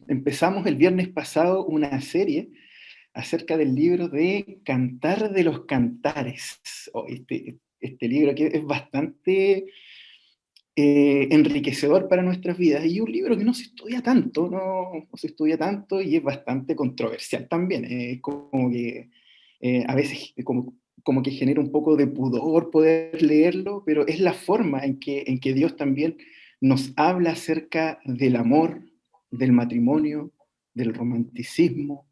empezamos el viernes pasado una serie acerca del libro de Cantar de los Cantares. Oh, este libro que es bastante enriquecedor para nuestras vidas y un libro que no se estudia tanto, no se estudia tanto y es bastante controversial también. Es como que a veces como que genera un poco de pudor poder leerlo, pero es la forma en que Dios también nos habla acerca del amor, del matrimonio, del romanticismo,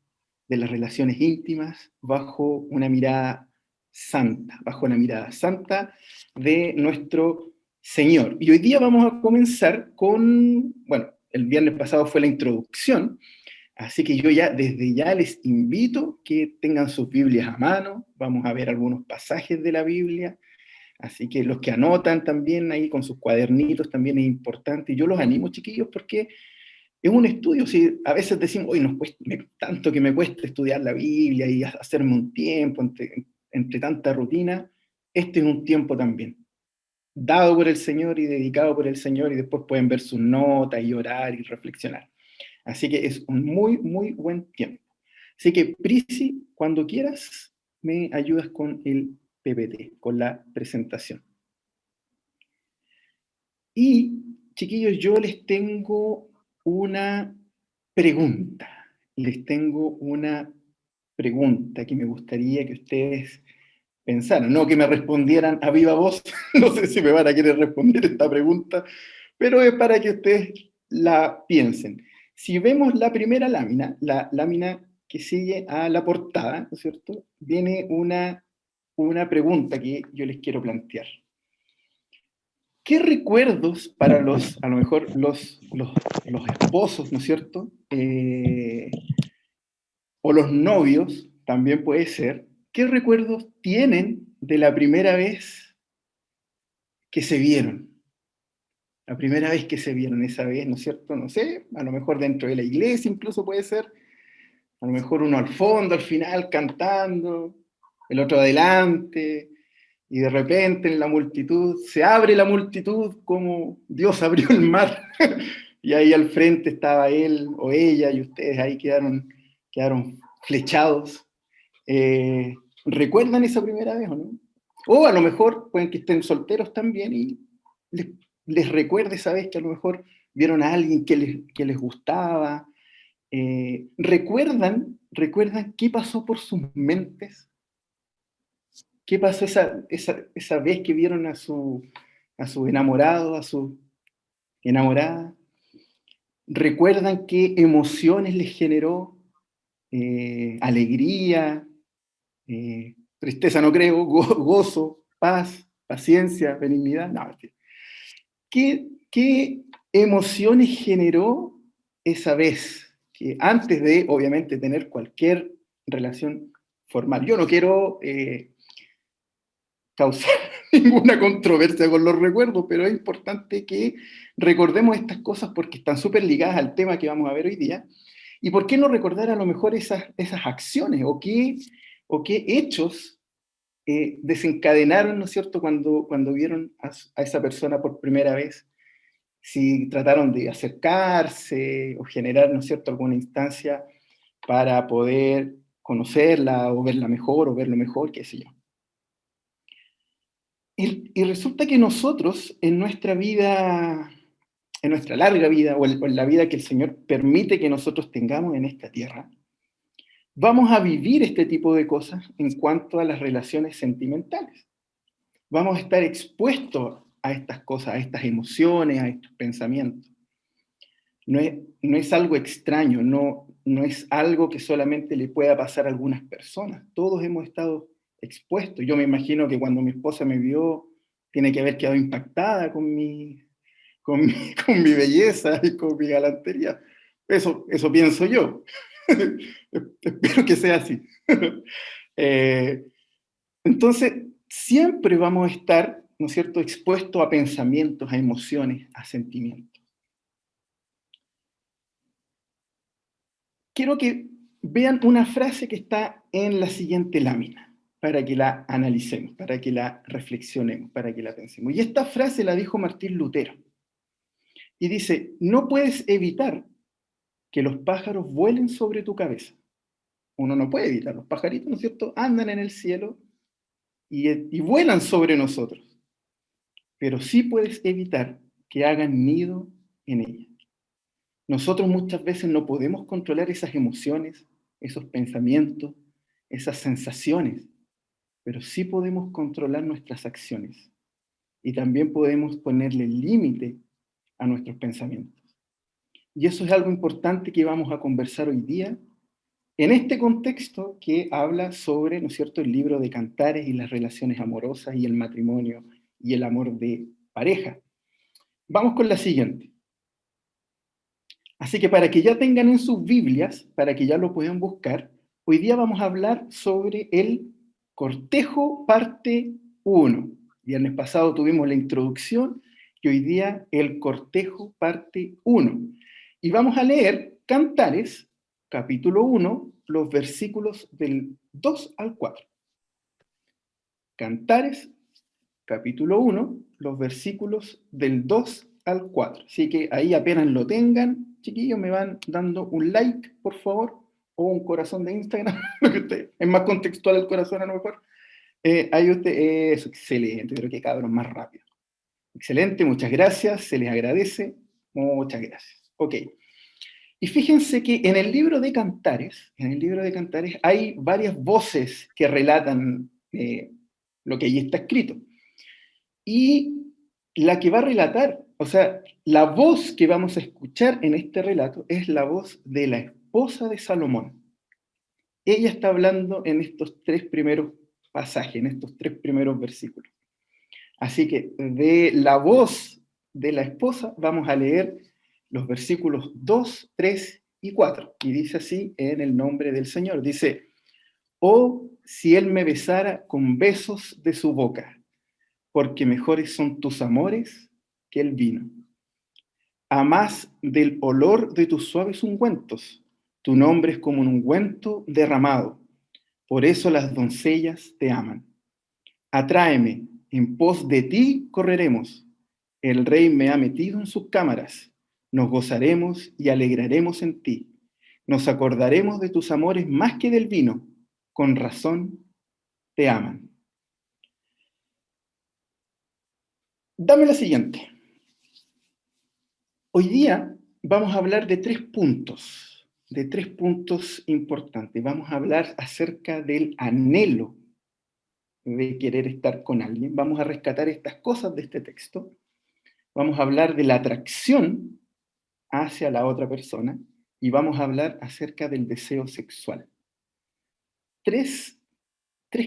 de las relaciones íntimas, bajo una mirada santa de nuestro Señor. Y hoy día vamos a comenzar con, bueno, el viernes pasado fue la introducción, así que yo ya desde ya les invito que tengan sus Biblias a mano, vamos a ver algunos pasajes de la Biblia, así que los que anotan también ahí con sus cuadernitos también es importante, y yo los animo, chiquillos, porque es un estudio. Si a veces decimos, hoy nos cuesta, tanto que me cuesta estudiar la Biblia y hacerme un tiempo entre tanta rutina, este es un tiempo también dado por el Señor y dedicado por el Señor, y después pueden ver sus notas y orar y reflexionar. Así que es un muy, muy buen tiempo. Así que, Prisi, cuando quieras, me ayudas con el PPT, con la presentación. Y, chiquillos, yo les tengo una pregunta. Les tengo una pregunta que me gustaría que ustedes pensaran, no que me respondieran a viva voz, no sé si me van a querer responder esta pregunta, pero es para que ustedes la piensen. Si vemos la primera lámina, la lámina que sigue a la portada, ¿no es cierto? Viene una pregunta que yo les quiero plantear. ¿Qué recuerdos para a lo mejor los esposos, ¿no es cierto? O los novios, también puede ser, ¿qué recuerdos tienen de la primera vez que se vieron? La primera vez que se vieron esa vez, ¿no es cierto? No sé, a lo mejor dentro de la iglesia incluso puede ser, a lo mejor uno al fondo, al final, cantando, el otro adelante, y de repente en la multitud, se abre la multitud como Dios abrió el mar, y ahí al frente estaba él o ella, y ustedes ahí quedaron flechados. ¿Recuerdan esa primera vez o no? O a lo mejor pueden que estén solteros también y les, les recuerde esa vez que a lo mejor vieron a alguien que les gustaba. ¿Recuerdan qué pasó por sus mentes? ¿Qué pasó esa vez que vieron a su enamorado, a su enamorada? ¿Recuerdan qué emociones les generó? Alegría, tristeza no creo, gozo, paz, paciencia, benignidad. No, ¿qué emociones generó esa vez? Que antes de, obviamente, tener cualquier relación formal. Yo no quiero causar ninguna controversia con los recuerdos, pero es importante que recordemos estas cosas porque están súper ligadas al tema que vamos a ver hoy día. ¿Y por qué no recordar a lo mejor esas acciones o qué hechos desencadenaron, ¿no es cierto?, cuando vieron a esa persona por primera vez? Si trataron de acercarse o generar, ¿no es cierto?, alguna instancia para poder conocerla o verla mejor o verlo mejor, qué sé yo. Y resulta que nosotros en nuestra vida, en nuestra larga vida o en la vida que el Señor permite que nosotros tengamos en esta tierra, vamos a vivir este tipo de cosas en cuanto a las relaciones sentimentales. Vamos a estar expuestos a estas cosas, a estas emociones, a estos pensamientos. No es algo extraño, no es algo que solamente le pueda pasar a algunas personas. Todos hemos estado expuestos. Yo me imagino que cuando mi esposa me vio, tiene que haber quedado impactada con mi belleza y con mi galantería. Eso pienso yo. Espero que sea así. Eh, entonces, siempre vamos a estar, ¿no es cierto?, expuestos a pensamientos, a emociones, a sentimientos. Quiero que vean una frase que está en la siguiente lámina, para que la analicemos, para que la reflexionemos, para que la pensemos. Y esta frase la dijo Martín Lutero. Y dice, no puedes evitar que los pájaros vuelen sobre tu cabeza. Uno no puede evitar, los pajaritos, ¿no es cierto?, andan en el cielo y vuelan sobre nosotros, pero sí puedes evitar que hagan nido en ella. Nosotros muchas veces no podemos controlar esas emociones, esos pensamientos, esas sensaciones, pero sí podemos controlar nuestras acciones y también podemos ponerle límite a nuestros pensamientos. Y eso es algo importante que vamos a conversar hoy día en este contexto que habla sobre, ¿no es cierto?, el libro de Cantares y las relaciones amorosas y el matrimonio y el amor de pareja. Vamos con la siguiente. Así que para que ya tengan en sus Biblias, para que ya lo puedan buscar, hoy día vamos a hablar sobre el cortejo parte 1. Viernes pasado tuvimos la introducción y hoy día el cortejo parte 1. Y vamos a leer Cantares, capítulo 1, los versículos del 2 al 4. Cantares, capítulo 1, los versículos del 2 al 4. Así que ahí apenas lo tengan, chiquillos, me van dando un like, por favor, o un corazón de Instagram, lo que usted, es más contextual el corazón a lo mejor. Ahí usted, eso, excelente, pero qué cabrón más rápido. Excelente, muchas gracias, se les agradece, muchas gracias. Ok. Y fíjense que en el libro de Cantares hay varias voces que relatan lo que allí está escrito. Y la que va a relatar, o sea, la voz que vamos a escuchar en este relato es la voz de la esposa de Salomón. Ella está hablando en estos tres primeros pasajes, en estos tres primeros versículos. Así que de la voz de la esposa vamos a leer los versículos 2, 3 y 4. Y dice así en el nombre del Señor. Dice, oh, si él me besara con besos de su boca, porque mejores son tus amores que el vino. A más del olor de tus suaves ungüentos, tu nombre es como un ungüento derramado. Por eso las doncellas te aman. Atráeme, en pos de ti correremos. El rey me ha metido en sus cámaras. Nos gozaremos y alegraremos en ti. Nos acordaremos de tus amores más que del vino. Con razón te aman. Dame la siguiente. Hoy día vamos a hablar de tres puntos importantes. Vamos a hablar acerca del anhelo de querer estar con alguien. Vamos a rescatar estas cosas de este texto. Vamos a hablar de la atracción hacia la otra persona y vamos a hablar acerca del deseo sexual. Tres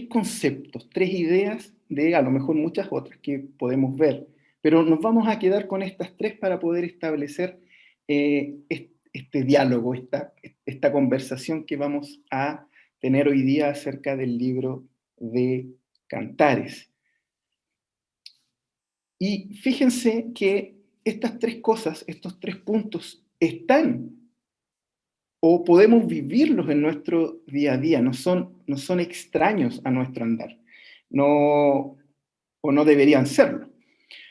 conceptos, tres ideas de a lo mejor muchas otras que podemos ver, pero nos vamos a quedar con estas tres para poder establecer este diálogo, esta conversación que vamos a tener hoy día acerca del libro de Cantares. Y fíjense que estas tres cosas, estos tres puntos, están o podemos vivirlos en nuestro día a día, no son extraños a nuestro andar, no, o no deberían serlo.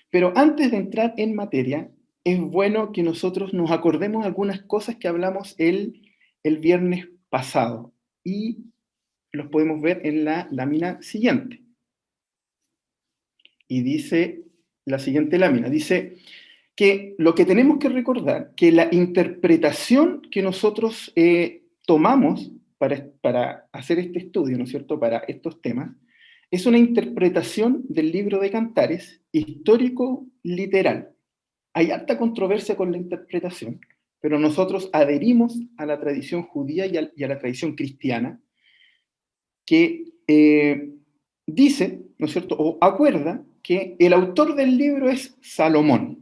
Pero antes de entrar en materia, es bueno que nosotros nos acordemos algunas cosas que hablamos el viernes pasado y los podemos ver en la lámina siguiente. Y dice la siguiente lámina, dice que lo que tenemos que recordar, que la interpretación que nosotros tomamos para hacer este estudio, ¿no es cierto?, para estos temas, es una interpretación del libro de Cantares histórico-literal. Hay harta controversia con la interpretación, pero nosotros adherimos a la tradición judía y a la tradición cristiana, que dice, ¿no es cierto?, o acuerda que el autor del libro es Salomón.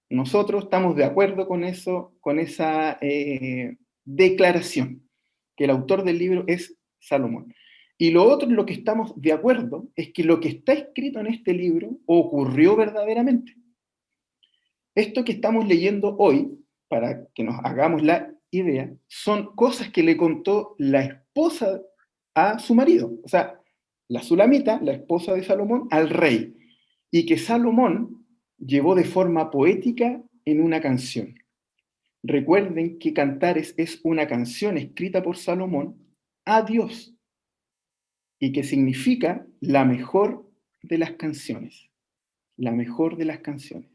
Nosotros estamos de acuerdo con eso, con esa declaración, que el autor del libro es Salomón. Y lo otro en lo que estamos de acuerdo es que lo que está escrito en este libro ocurrió verdaderamente. Esto que estamos leyendo hoy, para que nos hagamos la idea, son cosas que le contó la esposa a su marido, o sea, la Sulamita, la esposa de Salomón, al rey, y que Salomón llevó de forma poética en una canción. Recuerden que Cantares es una canción escrita por Salomón a Dios y que significa la mejor de las canciones. La mejor de las canciones.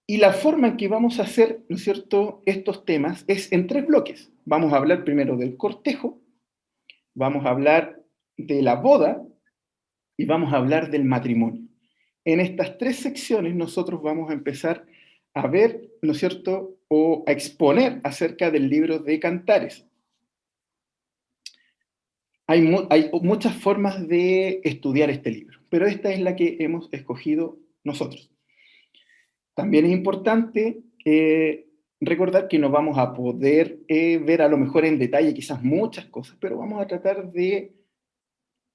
Y la forma en que vamos a hacer, ¿no es cierto?, estos temas es en 3 bloques. Vamos a hablar primero del cortejo, vamos a hablar de la boda y vamos a hablar del matrimonio. En estas 3 secciones nosotros vamos a empezar a ver, ¿no es cierto?, o a exponer acerca del libro de Cantares. Hay muchas formas de estudiar este libro, pero esta es la que hemos escogido nosotros. También es importante recordar que no vamos a poder ver a lo mejor en detalle quizás muchas cosas, pero vamos a tratar de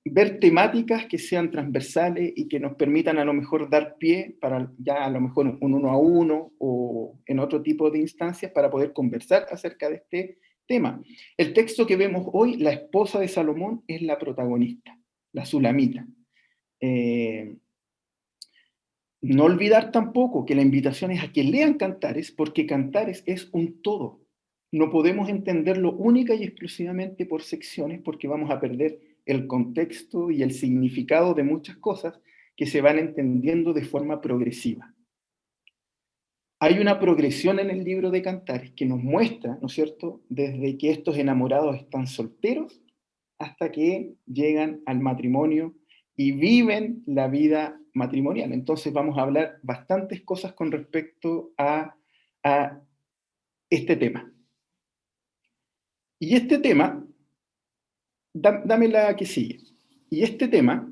ver temáticas que sean transversales y que nos permitan a lo mejor dar pie para ya a lo mejor un 1-a-1 o en otro tipo de instancias para poder conversar acerca de este tema. El texto que vemos hoy, la esposa de Salomón, es la protagonista, la Sulamita. No olvidar tampoco que la invitación es a que lean Cantares, porque Cantares es un todo. No podemos entenderlo única y exclusivamente por secciones, porque vamos a perder el contexto y el significado de muchas cosas que se van entendiendo de forma progresiva. Hay una progresión en el libro de Cantares que nos muestra, ¿no es cierto?, desde que estos enamorados están solteros hasta que llegan al matrimonio y viven la vida matrimonial. Entonces vamos a hablar bastantes cosas con respecto a este tema. Y este tema, dame la que sigue. Y este tema,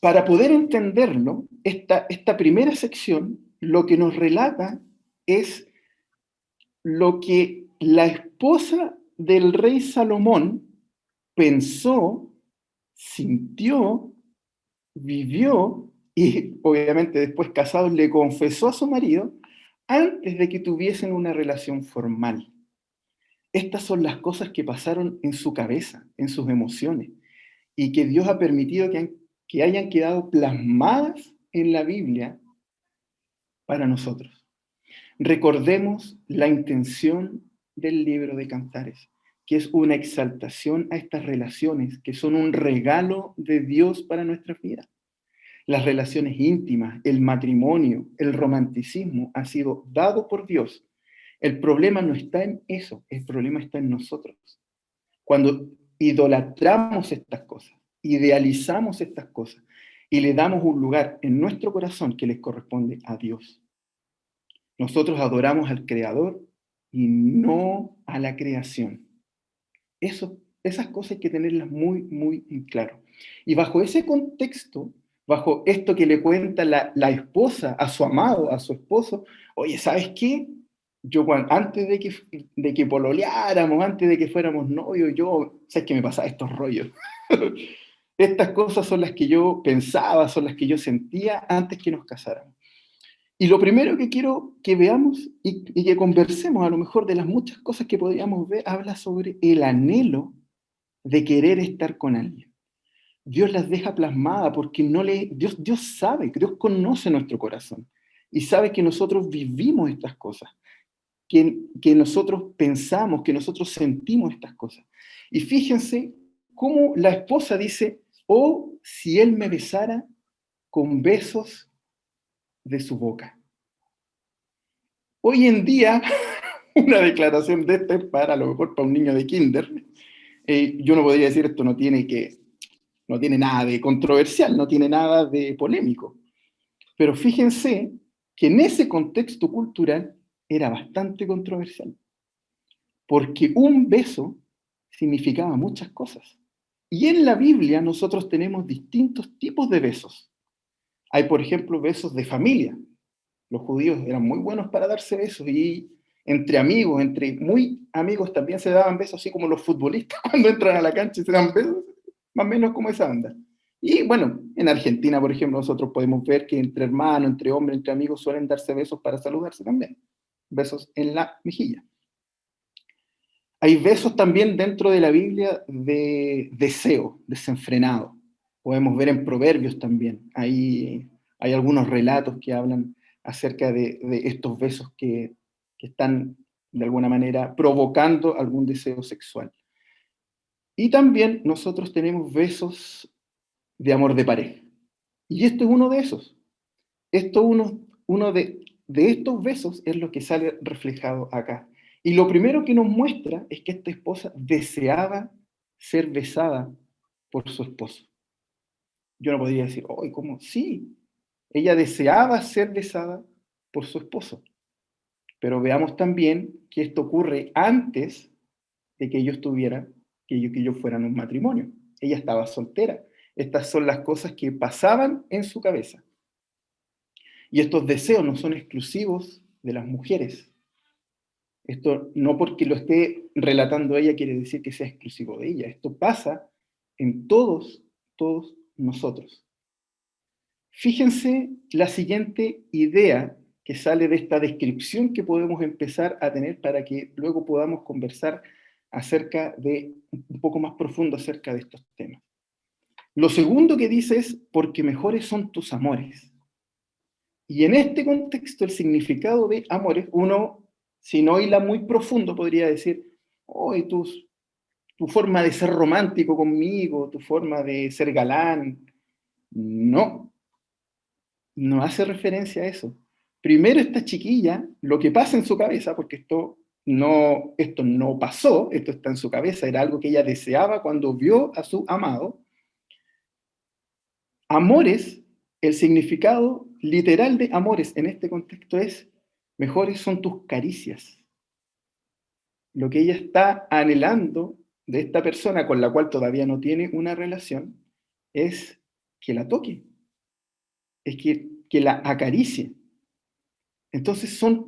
para poder entenderlo, esta primera sección, lo que nos relata es lo que la esposa del rey Salomón pensó, sintió, vivió y obviamente después casados le confesó a su marido antes de que tuviesen una relación formal. Estas son las cosas que pasaron en su cabeza, en sus emociones, y que Dios ha permitido que hayan quedado plasmadas en la Biblia para nosotros. Recordemos la intención del libro de Cantares, que es una exaltación a estas relaciones, que son un regalo de Dios para nuestra vida. Las relaciones íntimas, el matrimonio, el romanticismo ha sido dado por Dios. El problema no está en eso, el problema está en nosotros. Cuando idolatramos estas cosas, idealizamos estas cosas y le damos un lugar en nuestro corazón que les corresponde a Dios. Nosotros adoramos al Creador y no a la creación. Esas cosas hay que tenerlas muy, muy en claro. Y bajo ese contexto, bajo esto que le cuenta la esposa a su amado, a su esposo, oye, ¿sabes qué? Yo antes de que pololeáramos, antes de que fuéramos novios, ¿sabes qué me pasaba estos rollos? Estas cosas son las que yo pensaba, son las que yo sentía antes que nos casáramos. Y lo primero que quiero que veamos y que conversemos, a lo mejor de las muchas cosas que podríamos ver, habla sobre el anhelo de querer estar con alguien. Dios las deja plasmadas porque Dios sabe, Dios conoce nuestro corazón y sabe que nosotros vivimos estas cosas, que nosotros pensamos, que nosotros sentimos estas cosas. Y fíjense cómo la esposa dice, oh, si él me besara con besos de su boca. Hoy en día, una declaración de esta es para, a lo mejor, para un niño de kinder. Yo no podría decir esto no tiene nada de controversial, no tiene nada de polémico. Pero fíjense que en ese contexto cultural era bastante controversial. Porque un beso significaba muchas cosas. Y en la Biblia nosotros tenemos distintos tipos de besos. Hay, por ejemplo, besos de familia. Los judíos eran muy buenos para darse besos y entre amigos, entre muy amigos también se daban besos, así como los futbolistas cuando entran a la cancha y se dan besos, más o menos como esa onda. Y bueno, en Argentina, por ejemplo, nosotros podemos ver que entre hermanos, entre hombres, entre amigos suelen darse besos para saludarse también. Besos en la mejilla. Hay besos también dentro de la Biblia de deseo, desenfrenado. Podemos ver en Proverbios también. Hay algunos relatos que hablan acerca de estos besos que están de alguna manera provocando algún deseo sexual. Y también nosotros tenemos besos de amor de pareja. Y esto es uno de esos. Uno de estos besos es lo que sale reflejado acá. Y lo primero que nos muestra es que esta esposa deseaba ser besada por su esposo. Yo no podría decir, oh, ¿cómo? Sí, ella deseaba ser besada por su esposo. Pero veamos también que esto ocurre antes de que ellos tuvieran, que ellos fueran un matrimonio. Ella estaba soltera. Estas son las cosas que pasaban en su cabeza. Y estos deseos no son exclusivos de las mujeres. Esto no porque lo esté relatando ella quiere decir que sea exclusivo de ella. Esto pasa en todos nosotros. Fíjense la siguiente idea que sale de esta descripción que podemos empezar a tener para que luego podamos conversar acerca de, un poco más profundo acerca de estos temas. Lo segundo que dice es, porque mejores son tus amores. Y en este contexto, el significado de amores, uno, si no hila muy profundo, podría decir, hoy tu forma de ser romántico conmigo, tu forma de ser galán. No, no hace referencia a eso. Primero esta chiquilla, lo que pasa en su cabeza, porque esto no pasó, esto está en su cabeza, era algo que ella deseaba cuando vio a su amado. Amores, el significado literal de amores en este contexto es, mejores son tus caricias. Lo que ella está anhelando de esta persona con la cual todavía no tiene una relación es que la toque, es que la acaricie. Entonces son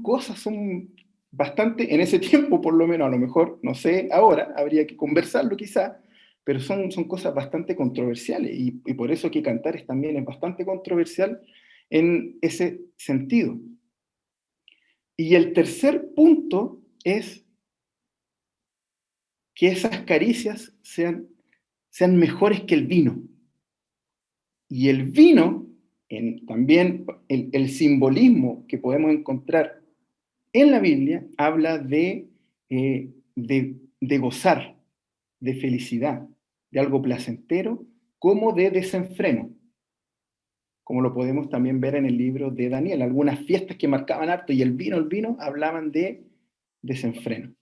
bastante, en ese tiempo por lo menos, a lo mejor, no sé, ahora, habría que conversarlo quizá, pero son cosas bastante controversiales y por eso que Cantares también es bastante controversial en ese sentido. Y el tercer punto es que esas caricias sean mejores que el vino. Y el vino, también el simbolismo que podemos encontrar en la Biblia, habla de gozar, de felicidad, de algo placentero, como de desenfreno, como lo podemos también ver en el libro de Daniel. Algunas fiestas que marcaban harto y el vino, hablaban de desenfreno.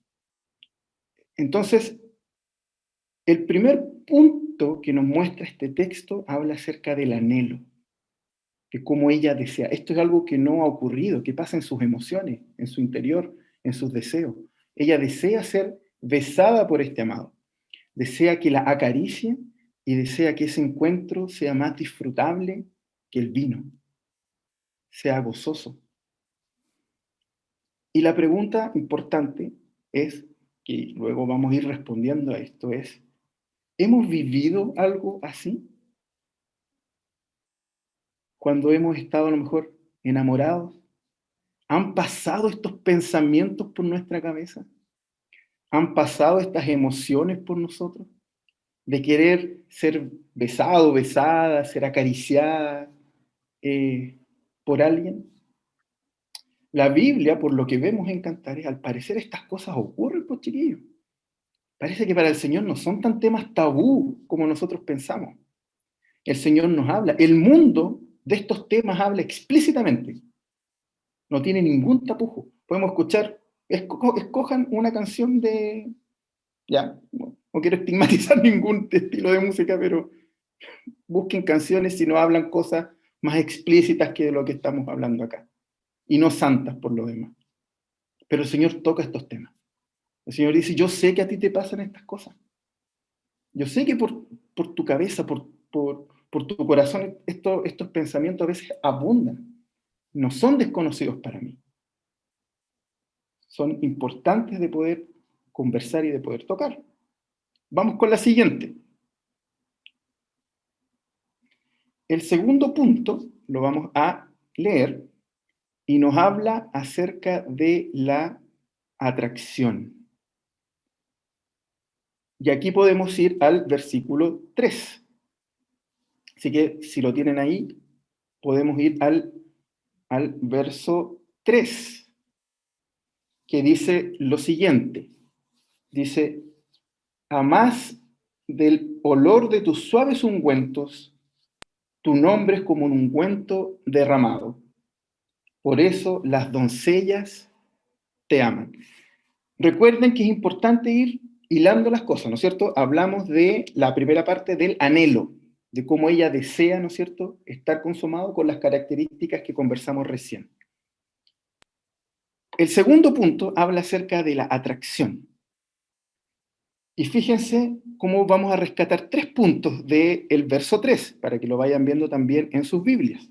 Entonces, el primer punto que nos muestra este texto habla acerca del anhelo, de cómo ella desea. Esto es algo que no ha ocurrido, que pasa en sus emociones, en su interior, en sus deseos. Ella desea ser besada por este amado, desea que la acaricie y desea que ese encuentro sea más disfrutable que el vino, sea gozoso. Y la pregunta importante es, que luego vamos a ir respondiendo a esto, es, ¿hemos vivido algo así? Cuando hemos estado a lo mejor enamorados, ¿han pasado estos pensamientos por nuestra cabeza? ¿Han pasado estas emociones por nosotros? De querer ser besado, besada, ser acariciada por alguien. La Biblia, por lo que vemos en Cantares, al parecer estas cosas ocurren, pues chiquillos. Parece que para el Señor no son tan temas tabú como nosotros pensamos. El Señor nos habla. El mundo de estos temas habla explícitamente. No tiene ningún tapujo. Podemos escuchar, escojan una canción de... Ya, no quiero estigmatizar ningún estilo de música, pero busquen canciones si no hablan cosas más explícitas que de lo que estamos hablando acá. Y no santas por lo demás. Pero el Señor toca estos temas. El Señor dice, yo sé que a ti te pasan estas cosas. Yo sé que por tu cabeza, por tu corazón, estos pensamientos a veces abundan. No son desconocidos para mí. Son importantes de poder conversar y de poder tocar. Vamos con la siguiente. El segundo punto lo vamos a leer y nos habla acerca de la atracción. Y aquí podemos ir al versículo 3. Así que si lo tienen ahí, podemos ir al al verso 3, que dice lo siguiente. Dice, a más del olor de tus suaves ungüentos, tu nombre es como un ungüento derramado. Por eso las doncellas te aman. Recuerden que es importante ir hilando las cosas, ¿no es cierto? Hablamos de la primera parte del anhelo, de cómo ella desea, ¿no es cierto?, estar consumado con las características que conversamos recién. El segundo punto habla acerca de la atracción. Y fíjense cómo vamos a rescatar 3 puntos del verso 3, para que lo vayan viendo también en sus Biblias.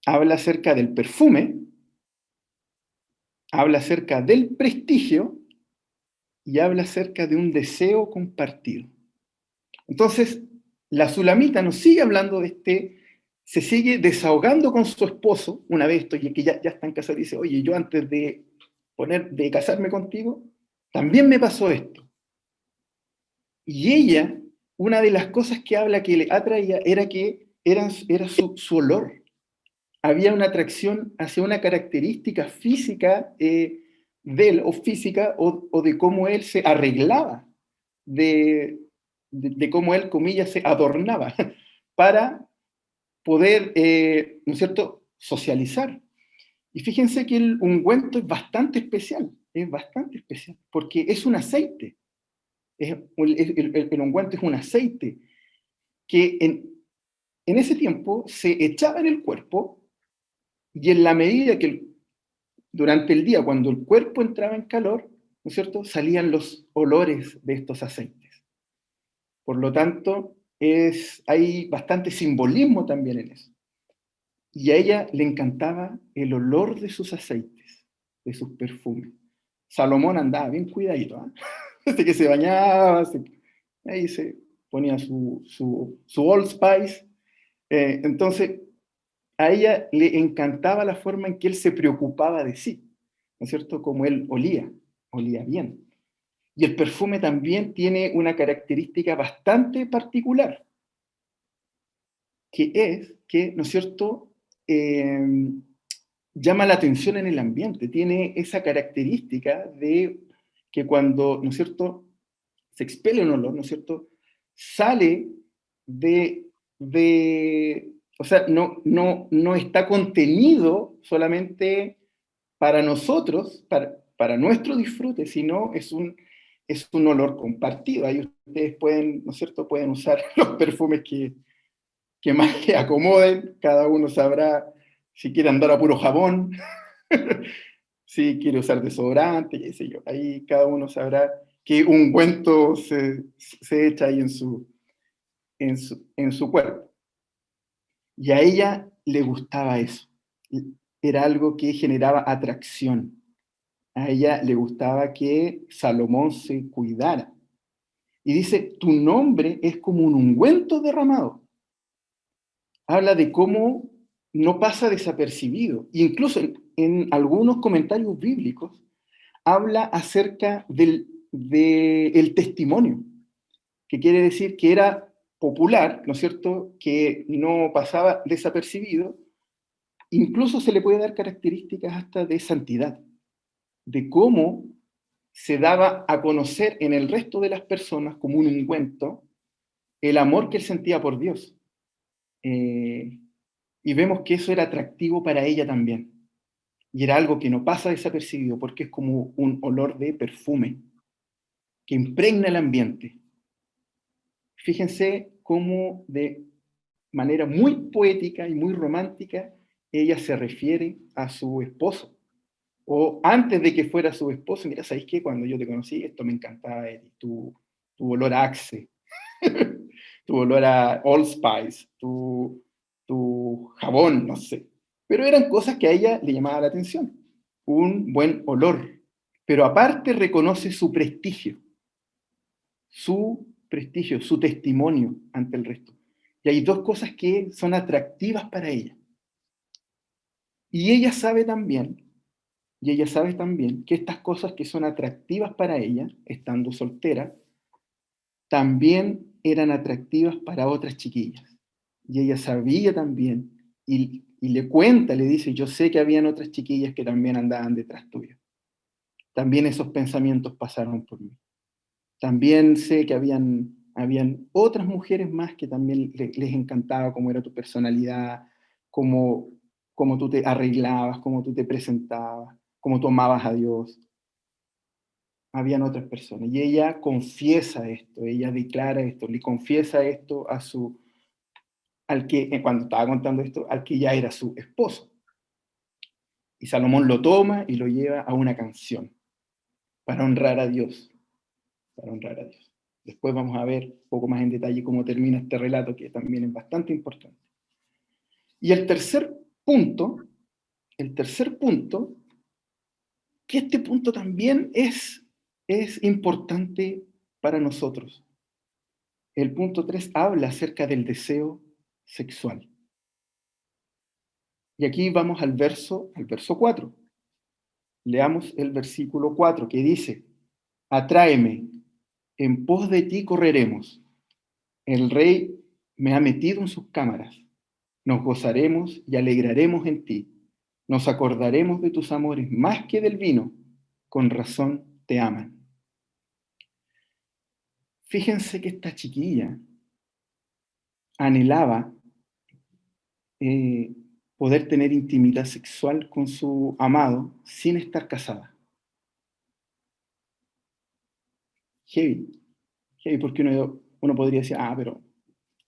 Habla acerca del perfume, habla acerca del prestigio y habla acerca de un deseo compartido. Entonces, la Sulamita nos sigue hablando se sigue desahogando con su esposo, una vez que ya está en casa, dice, oye, yo antes de casarme contigo, también me pasó esto. Y ella, una de las cosas que habla que le atraía era su olor. Había una atracción hacia una característica física de él, o física, o de cómo él se arreglaba, de cómo él, comillas, se adornaba para poder, ¿no es cierto?, socializar. Y fíjense que el ungüento es bastante especial, porque es un aceite. El ungüento es un aceite que en ese tiempo se echaba en el cuerpo y en la medida que durante el día, cuando el cuerpo entraba en calor, ¿no es cierto?, salían los olores de estos aceites. Por lo tanto, hay bastante simbolismo también en eso. Y a ella le encantaba el olor de sus aceites, de sus perfumes. Salomón andaba bien cuidadito, ¿eh? Desde que se bañaba, ahí se ponía su Old Spice. Entonces, a ella le encantaba la forma en que él se preocupaba de sí, ¿no es cierto? Como él olía bien. Y el perfume también tiene una característica bastante particular, que es que, ¿no es cierto?, llama la atención en el ambiente, tiene esa característica de que cuando, ¿no es cierto?, se expele un olor, ¿no es cierto?, sale o sea, no está contenido solamente para nosotros, para nuestro disfrute, sino es un olor compartido. Ahí ustedes pueden, ¿no es cierto?, pueden usar los perfumes que más le acomoden, cada uno sabrá si quiere andar a puro jabón, si quiere usar desodorante, qué sé yo. Ahí cada uno sabrá qué ungüento se echa ahí en su cuerpo. Y a ella le gustaba eso. Era algo que generaba atracción. A ella le gustaba que Salomón se cuidara. Y dice, tu nombre es como un ungüento derramado. Habla de cómo no pasa desapercibido. Incluso en algunos comentarios bíblicos habla acerca del testimonio, que quiere decir que era popular, ¿no es cierto?, que no pasaba desapercibido. Incluso se le puede dar características hasta de santidad, de cómo se daba a conocer en el resto de las personas como un ungüento el amor que él sentía por Dios. Y vemos que eso era atractivo para ella también. Y era algo que no pasa desapercibido porque es como un olor de perfume que impregna el ambiente. Fíjense cómo de manera muy poética y muy romántica ella se refiere a su esposo. O antes de que fuera su esposo, mira, ¿sabéis qué? Cuando yo te conocí, esto me encantaba de ti, tu olor a Axe, tu olor a Old Spice, tu jabón, no sé. Pero eran cosas que a ella le llamaban la atención. Un buen olor. Pero aparte reconoce su testimonio ante el resto. Y hay dos cosas que son atractivas para ella. Y ella sabe también, que estas cosas que son atractivas para ella, estando soltera, también eran atractivas para otras chiquillas. Y ella sabía también y le cuenta, le dice, yo sé que habían otras chiquillas que también andaban detrás tuyo. También esos pensamientos pasaron por mí. También sé que habían otras mujeres más que también les encantaba cómo era tu personalidad, cómo tú te arreglabas, cómo tú te presentabas, cómo tú amabas a Dios. Habían otras personas. Y ella confiesa esto, ella declara esto, le confiesa esto al que, cuando estaba contando esto, al que ya era su esposo. Y Salomón lo toma y lo lleva a una canción para honrar a Dios, para honrar a Dios. Después vamos a ver un poco más en detalle cómo termina este relato, que también es bastante importante. Y el tercer punto, que este punto también es importante para nosotros. El punto 3 habla acerca del deseo sexual. Y aquí vamos al verso 4. Leamos el versículo 4 que dice, atráeme, en pos de ti correremos. El rey me ha metido en sus cámaras. Nos gozaremos y alegraremos en ti. Nos acordaremos de tus amores más que del vino. Con razón te aman. Fíjense que esta chiquilla anhelaba poder tener intimidad sexual con su amado sin estar casada. Heavy, heavy, porque uno podría decir, pero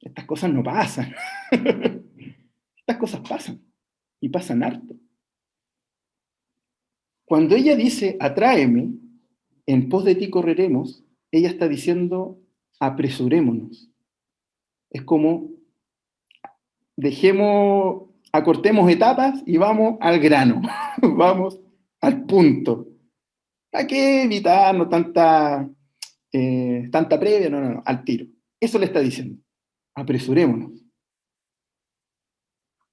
estas cosas no pasan. Estas cosas pasan, y pasan harto. Cuando ella dice, atráeme, en pos de ti correremos, ella está diciendo, apresurémonos. Es como, acortemos etapas y vamos al grano, vamos al punto. ¿Para qué evitarnos tanta previa? No, al tiro. Eso le está diciendo, apresurémonos.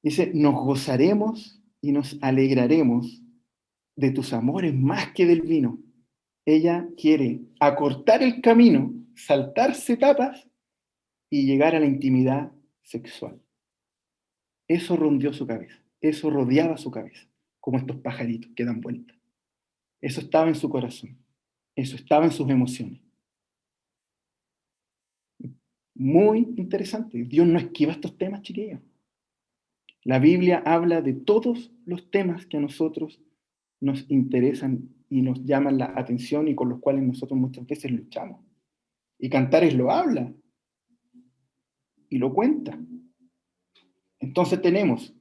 Dice, nos gozaremos y nos alegraremos de tus amores más que del vino. Ella quiere acortar el camino, saltarse etapas y llegar a la intimidad sexual. Eso rondeó su cabeza, eso rodeaba su cabeza, como estos pajaritos que dan vuelta. Eso estaba en su corazón, eso estaba en sus emociones. Muy interesante. Dios no esquiva estos temas, chiquillos. La Biblia habla de todos los temas que a nosotros nos interesan y nos llaman la atención y con los cuales nosotros muchas veces luchamos. Y Cantares lo habla y lo cuenta. Entonces tenemos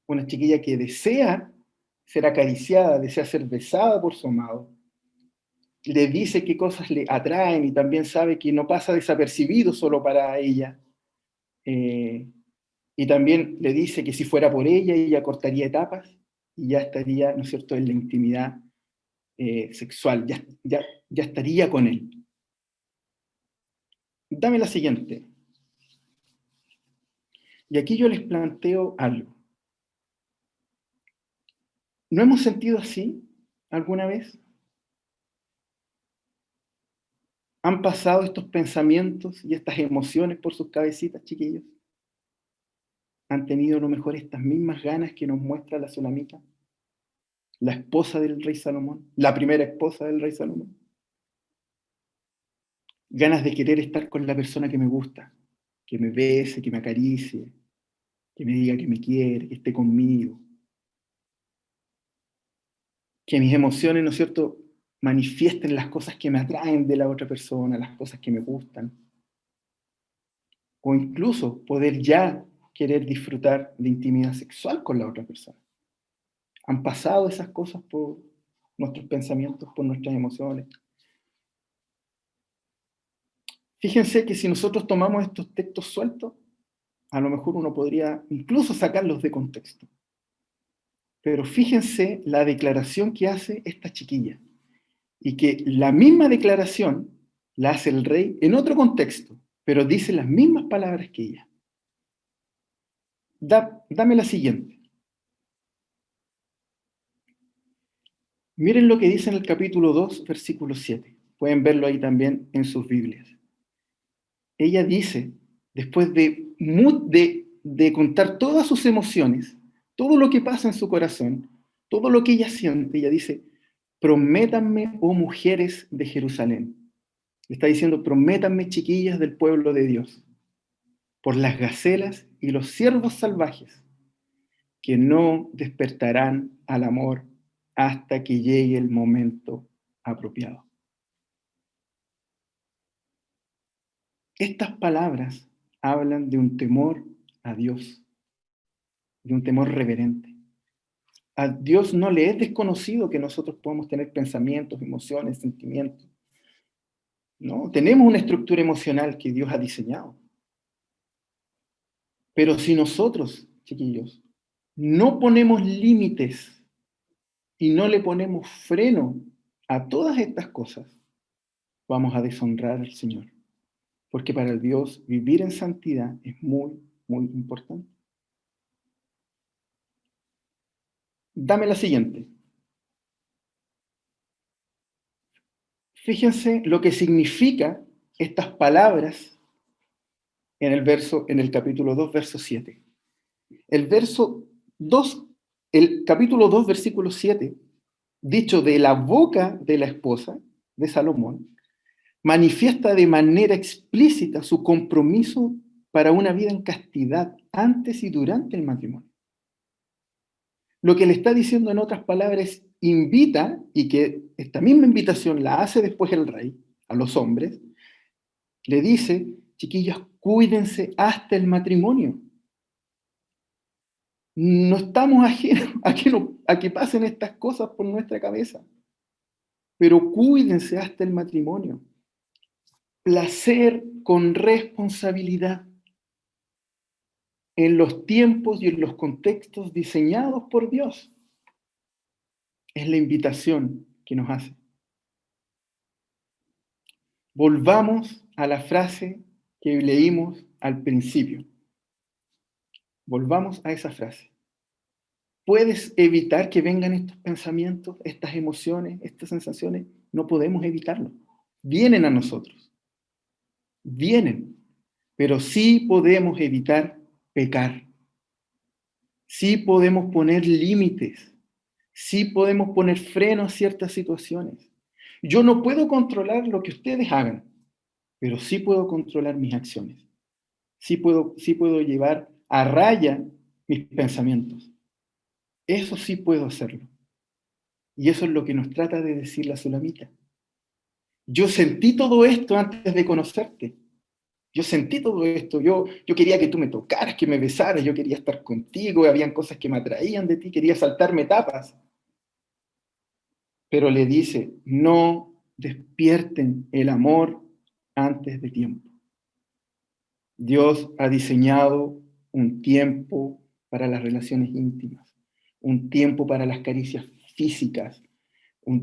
una chiquilla que desea ser acariciada, desea ser besada por su amado, le dice qué cosas le atraen y también sabe que no pasa desapercibido solo para ella. Y también le dice que si fuera por ella cortaría etapas y ya estaría, ¿no es cierto?, en la intimidad sexual, ya estaría con él. Dame la siguiente. Y aquí yo les planteo algo. ¿No hemos sentido así alguna vez? ¿Han pasado estos pensamientos y estas emociones por sus cabecitas, chiquillos? ¿Han tenido a lo mejor estas mismas ganas que nos muestra la Sulamita? La esposa del rey Salomón, la primera esposa del rey Salomón. Ganas de querer estar con la persona que me gusta, que me bese, que me acaricie, que me diga que me quiere, que esté conmigo. Que mis emociones, ¿no es cierto?, manifiesten las cosas que me atraen de la otra persona, las cosas que me gustan. O incluso poder ya querer disfrutar de intimidad sexual con la otra persona. Han pasado esas cosas por nuestros pensamientos, por nuestras emociones. Fíjense que si nosotros tomamos estos textos sueltos, a lo mejor uno podría incluso sacarlos de contexto. Pero fíjense la declaración que hace esta chiquilla. Y que la misma declaración la hace el rey en otro contexto, pero dice las mismas palabras que ella. Dame la siguiente. Miren lo que dice en el capítulo 2, versículo 7. Pueden verlo ahí también en sus Biblias. Ella dice, después de de contar todas sus emociones, todo lo que pasa en su corazón, todo lo que ella siente, ella dice, prométanme, oh mujeres de Jerusalén. Le está diciendo, prométanme, chiquillas del pueblo de Dios, por las gacelas y los ciervos salvajes, que no despertarán al amor hasta que llegue el momento apropiado. Estas palabras hablan de un temor a Dios, de un temor reverente. A Dios no le es desconocido que nosotros podamos tener pensamientos, emociones, sentimientos. ¿No? Tenemos una estructura emocional que Dios ha diseñado. Pero si nosotros, chiquillos, no ponemos límites y no le ponemos freno a todas estas cosas, vamos a deshonrar al Señor. Porque para el Dios vivir en santidad es muy, muy importante. Dame la siguiente. Fíjense lo que significa estas palabras en el capítulo 2, verso 7. El verso 2, el capítulo 2, versículo 7, dicho de la boca de la esposa de Salomón, manifiesta de manera explícita su compromiso para una vida en castidad antes y durante el matrimonio. Lo que le está diciendo en otras palabras invita, y que esta misma invitación la hace después el rey a los hombres, le dice, chiquillos, cuídense hasta el matrimonio. No estamos ajenos a que pasen estas cosas por nuestra cabeza, pero cuídense hasta el matrimonio. Placer con responsabilidad en los tiempos y en los contextos diseñados por Dios. Es la invitación que nos hace. Volvamos a la frase que leímos al principio. Volvamos a esa frase. ¿Puedes evitar que vengan estos pensamientos, estas emociones, estas sensaciones? No podemos evitarlo. Vienen a nosotros. Vienen. Pero sí podemos evitar pecar. Sí podemos poner límites. Sí podemos poner freno a ciertas situaciones. Yo no puedo controlar lo que ustedes hagan, pero sí puedo controlar mis acciones. Sí puedo llevar a raya mis pensamientos. Eso sí puedo hacerlo. Y eso es lo que nos trata de decir la Sulamita. Yo sentí todo esto antes de conocerte. Yo sentí todo esto. Yo quería que tú me tocaras, que me besaras. Yo quería estar contigo. Habían cosas que me atraían de ti. Quería saltarme etapas. Pero le dice, no despierten el amor antes de tiempo. Dios ha diseñado un tiempo para las relaciones íntimas, un tiempo para las caricias físicas.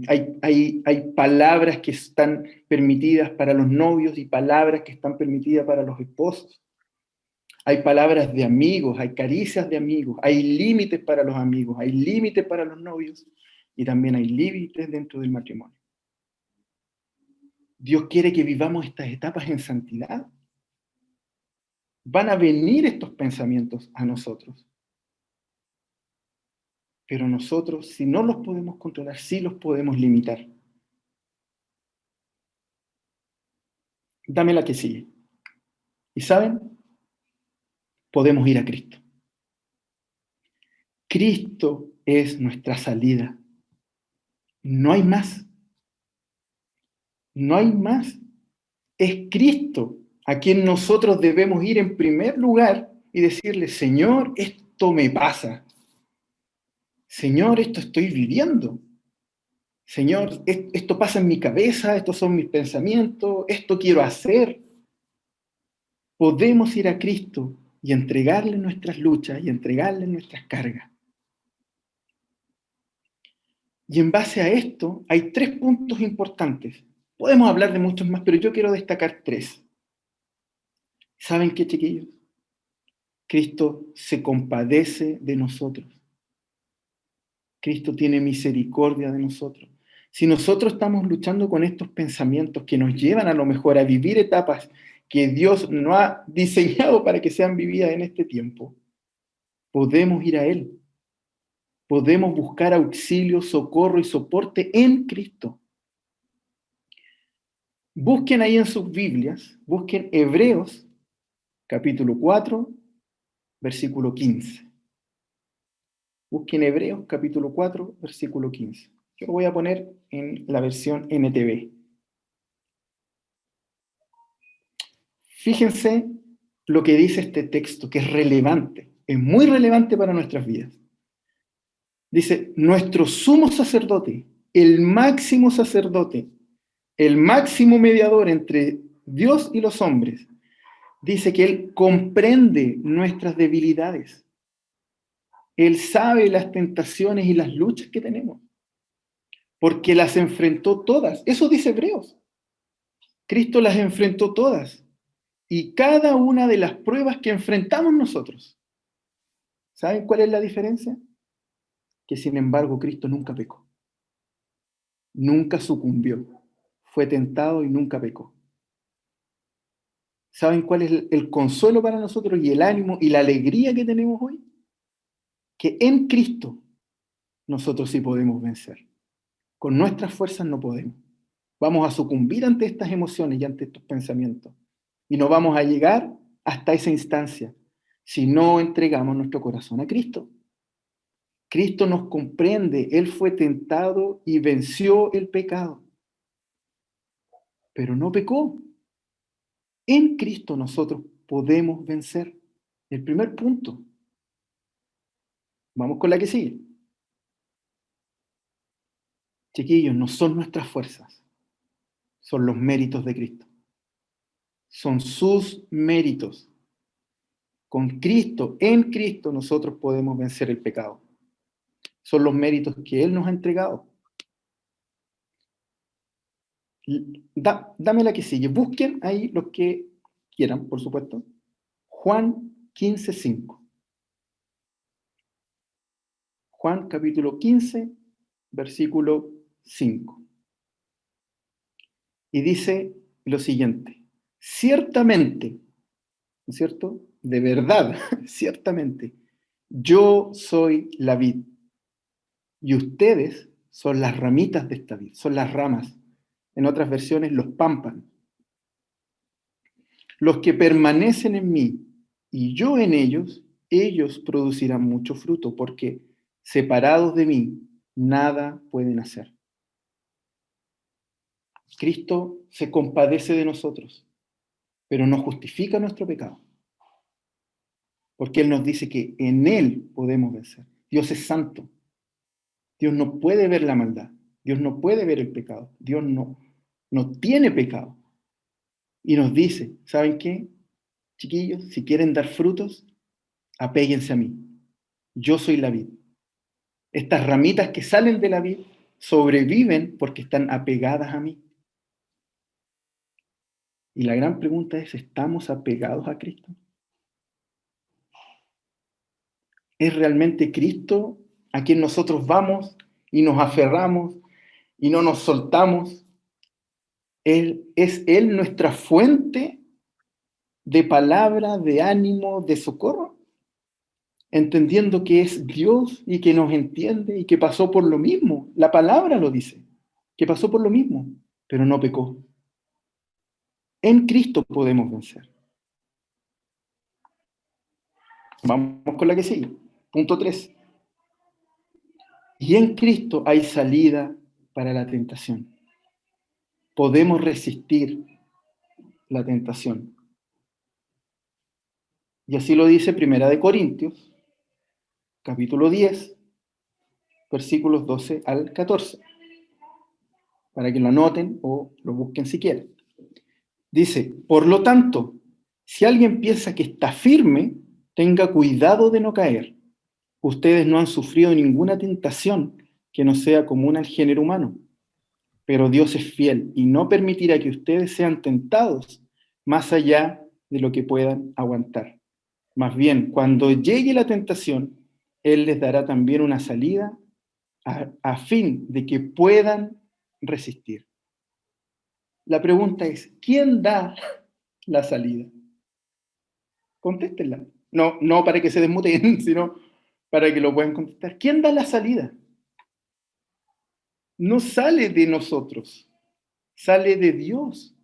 Hay palabras que están permitidas para los novios y palabras que están permitidas para los esposos. Hay palabras de amigos, hay caricias de amigos, hay límites para los amigos, hay límites para los novios y también hay límites dentro del matrimonio. Dios quiere que vivamos estas etapas en santidad. Van a venir estos pensamientos a nosotros. Pero nosotros, si no los podemos controlar, sí los podemos limitar. Dame la que sigue. ¿Y saben? Podemos ir a Cristo. Cristo es nuestra salida. No hay más. No hay más. Es Cristo a quien nosotros debemos ir en primer lugar y decirle, Señor, esto me pasa. Señor, esto estoy viviendo. Señor, esto pasa en mi cabeza, estos son mis pensamientos, esto quiero hacer. Podemos ir a Cristo y entregarle nuestras luchas y entregarle nuestras cargas. Y en base a esto hay 3 puntos importantes. Podemos hablar de muchos más, pero yo quiero destacar 3. ¿Saben qué, chiquillos? Cristo se compadece de nosotros. Cristo tiene misericordia de nosotros. Si nosotros estamos luchando con estos pensamientos que nos llevan a lo mejor a vivir etapas que Dios no ha diseñado para que sean vividas en este tiempo, podemos ir a Él. Podemos buscar auxilio, socorro y soporte en Cristo. Busquen ahí en sus Biblias, busquen Hebreos, capítulo 4, versículo 15. Busquen Hebreos, capítulo 4, versículo 15. Yo lo voy a poner en la versión NTV. Fíjense lo que dice este texto, que es relevante, es muy relevante para nuestras vidas. Dice, nuestro sumo sacerdote, el máximo sacerdote, el máximo mediador entre Dios y los hombres, dice que Él comprende nuestras debilidades. Él sabe las tentaciones y las luchas que tenemos, porque las enfrentó todas. Eso dice Hebreos. Cristo las enfrentó todas. Y cada una de las pruebas que enfrentamos nosotros, ¿saben cuál es la diferencia? Que sin embargo Cristo nunca pecó. Nunca sucumbió. Fue tentado y nunca pecó. ¿Saben cuál es el consuelo para nosotros y el ánimo y la alegría que tenemos hoy? Que en Cristo nosotros sí podemos vencer. Con nuestras fuerzas no podemos. Vamos a sucumbir ante estas emociones y ante estos pensamientos. Y no vamos a llegar hasta esa instancia si no entregamos nuestro corazón a Cristo. Cristo nos comprende, Él fue tentado y venció el pecado. Pero no pecó. En Cristo nosotros podemos vencer. El primer punto. Vamos con la que sigue. Chiquillos, no son nuestras fuerzas, son los méritos de Cristo. Son sus méritos. Con Cristo, en Cristo, nosotros podemos vencer el pecado. Son los méritos que Él nos ha entregado. Dame la que sigue. Busquen ahí los que quieran, por supuesto. Juan 15:5. Juan capítulo 15, versículo 5. Y dice lo siguiente. Ciertamente, ¿no es cierto? De verdad, ciertamente, yo soy la vid y ustedes son las ramitas de esta vid, son las ramas. En otras versiones, los pámpanos. Los que permanecen en mí y yo en ellos, ellos producirán mucho fruto, porque separados de mí, nada pueden hacer. Cristo se compadece de nosotros, pero no justifica nuestro pecado, porque Él nos dice que en Él podemos vencer. Dios es santo. Dios no puede ver la maldad. Dios no puede ver el pecado. Dios no tiene pecado. Y nos dice, ¿saben qué? Chiquillos, si quieren dar frutos, apéguense a mí. Yo soy la vid. Estas ramitas que salen de la vid sobreviven porque están apegadas a mí. Y la gran pregunta es, ¿estamos apegados a Cristo? ¿Es realmente Cristo a quien nosotros vamos y nos aferramos y no nos soltamos? ¿Es Él nuestra fuente de palabra, de ánimo, de socorro? Entendiendo que es Dios y que nos entiende y que pasó por lo mismo. La palabra lo dice, que pasó por lo mismo, pero no pecó. En Cristo podemos vencer. Vamos con la que sigue. Punto 3. Y en Cristo hay salida para la tentación. Podemos resistir la tentación. Y así lo dice Primera de Corintios, capítulo 10, versículos 12 al 14. Para que lo anoten o lo busquen si quieren. Dice, por lo tanto, si alguien piensa que está firme, tenga cuidado de no caer. Ustedes no han sufrido ninguna tentación que no sea común al género humano. Pero Dios es fiel y no permitirá que ustedes sean tentados más allá de lo que puedan aguantar. Más bien, cuando llegue la tentación, Él les dará también una salida a fin de que puedan resistir. La pregunta es, ¿quién da la salida? Contéstenla. No, no para que se desmuten, sino para que lo puedan contestar. ¿Quién da la salida? No sale de nosotros, sale de Dios.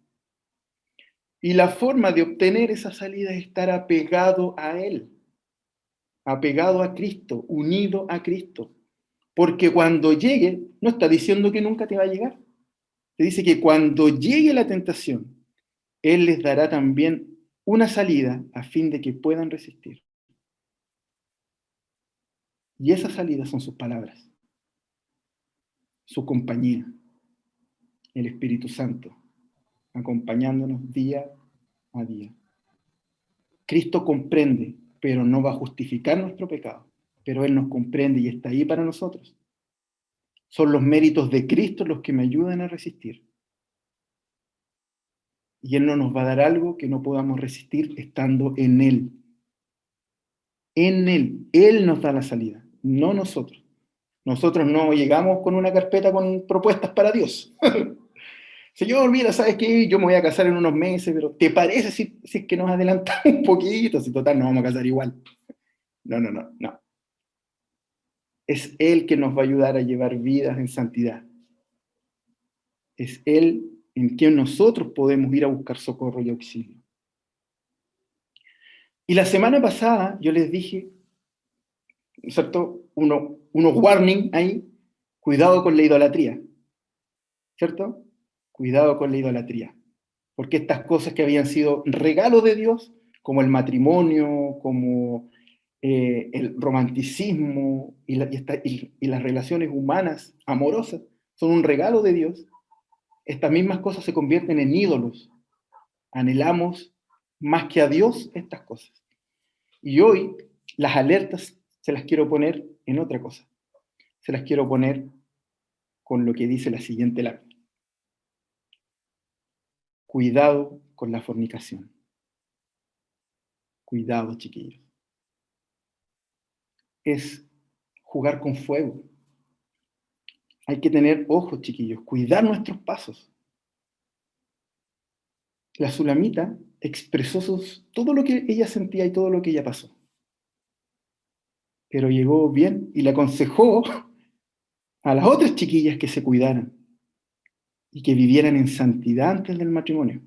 Y la forma de obtener esa salida es estar apegado a Él, apegado a Cristo, unido a Cristo. Porque cuando llegue, no está diciendo que nunca te va a llegar. Te dice que cuando llegue la tentación, Él les dará también una salida a fin de que puedan resistir. Y esas salidas son sus palabras, su compañía, el Espíritu Santo, acompañándonos día a día. Cristo comprende, pero no va a justificar nuestro pecado. Pero Él nos comprende y está ahí para nosotros. Son los méritos de Cristo los que me ayudan a resistir. Y Él no nos va a dar algo que no podamos resistir estando en Él. En Él. Él nos da la salida, no nosotros. Nosotros no llegamos con una carpeta con propuestas para Dios. Señor, mira, ¿sabes qué? Yo me voy a casar en unos meses, pero ¿te parece si es que nos adelantamos un poquito? Si total nos vamos a casar igual. No, no, no, no. Es Él que nos va a ayudar a llevar vidas en santidad. Es Él en quien nosotros podemos ir a buscar socorro y auxilio. Y la semana pasada yo les dije, ¿cierto? Unos warning ahí, cuidado con la idolatría, ¿cierto? Cuidado con la idolatría. Porque estas cosas que habían sido regalos de Dios, como el matrimonio, como el romanticismo y las relaciones humanas amorosas, son un regalo de Dios. Estas mismas cosas se convierten en ídolos. Anhelamos más que a Dios estas cosas. Y hoy las alertas se las quiero poner en otra cosa. Se las quiero poner con lo que dice la siguiente lámina. Cuidado con la fornicación. Cuidado, chiquillos. Es jugar con fuego. Hay que tener ojos, chiquillos, cuidar nuestros pasos. La Sulamita expresó todo lo que ella sentía y todo lo que ella pasó. Pero llegó bien y le aconsejó a las otras chiquillas que se cuidaran y que vivieran en santidad antes del matrimonio.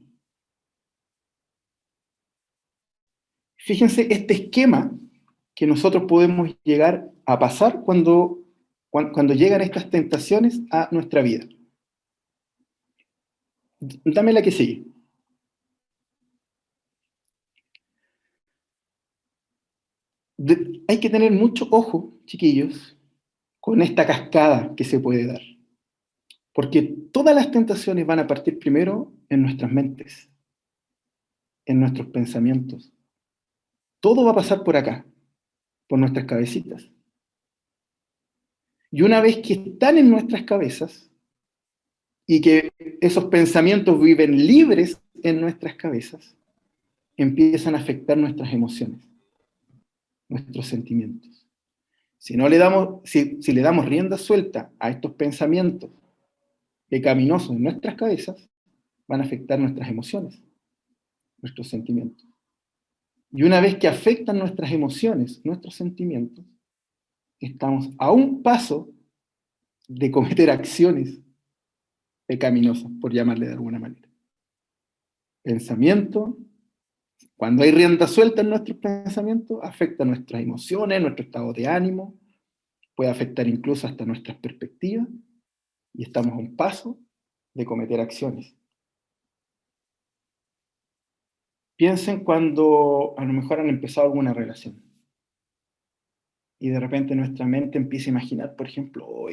Fíjense este esquema que nosotros podemos llegar a pasar cuando llegan estas tentaciones a nuestra vida. Dame la que sigue. Hay que tener mucho ojo, chiquillos, con esta cascada que se puede dar. Porque todas las tentaciones van a partir primero en nuestras mentes, en nuestros pensamientos. Todo va a pasar por acá, por nuestras cabecitas. Y una vez que están en nuestras cabezas y que esos pensamientos viven libres en nuestras cabezas, empiezan a afectar nuestras emociones, nuestros sentimientos. Si le damos rienda suelta a estos pensamientos pecaminosos en nuestras cabezas, van a afectar nuestras emociones, nuestros sentimientos. Y una vez que afectan nuestras emociones, nuestros sentimientos, estamos a un paso de cometer acciones pecaminosas, por llamarle de alguna manera. Pensamiento, cuando hay rienda suelta en nuestros pensamientos, afecta nuestras emociones, nuestro estado de ánimo, puede afectar incluso hasta nuestras perspectivas, y estamos a un paso de cometer acciones. Piensen cuando a lo mejor han empezado alguna relación y de repente nuestra mente empieza a imaginar, por ejemplo,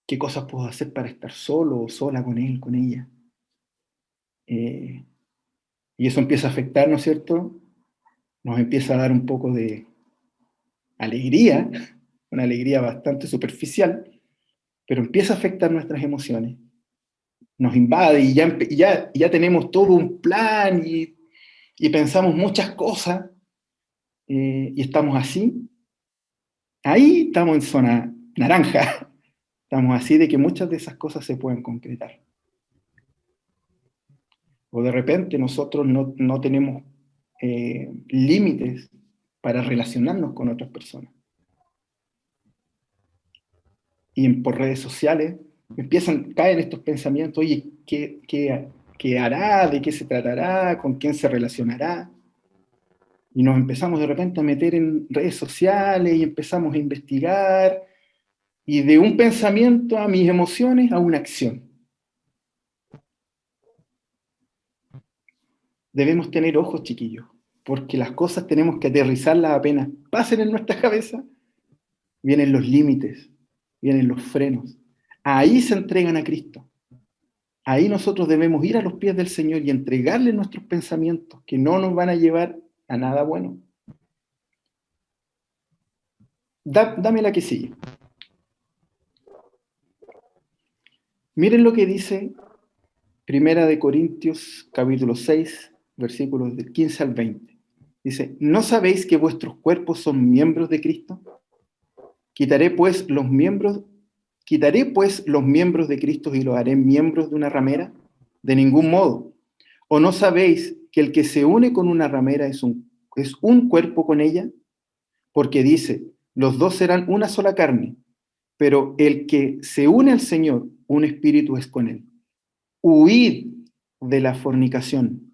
qué cosas puedo hacer para estar solo o sola con él, con ella. Y eso empieza a afectar, ¿no es cierto? Nos empieza a dar un poco de alegría, una alegría bastante superficial, pero empieza a afectar nuestras emociones. Nos invade y ya tenemos todo un plan y pensamos muchas cosas y estamos así. Ahí estamos en zona naranja. Estamos así de que muchas de esas cosas se pueden concretar. O de repente nosotros no tenemos límites para relacionarnos con otras personas. Y por redes sociales caen estos pensamientos, oye, ¿qué hará? ¿De qué se tratará? ¿Con quién se relacionará? Y nos empezamos de repente a meter en redes sociales y empezamos a investigar, y de un pensamiento a mis emociones a una acción. Debemos tener ojos, chiquillos, porque las cosas tenemos que aterrizarlas apenas pasen en nuestra cabeza. Vienen los límites, vienen los frenos. Ahí se entregan a Cristo. Ahí nosotros debemos ir a los pies del Señor y entregarle nuestros pensamientos, que no nos van a llevar a nada bueno. Dame la que sigue. Miren lo que dice Primera de Corintios, capítulo 6, versículos del 15 al 20. Dice, ¿no sabéis que vuestros cuerpos son miembros de Cristo? Quitaré pues los miembros de Cristo y los haré miembros de una ramera. De ningún modo. ¿O no sabéis que el que se une con una ramera es un cuerpo con ella? Porque dice, los dos serán una sola carne, pero el que se une al Señor, un espíritu es con él. Huid de la fornicación.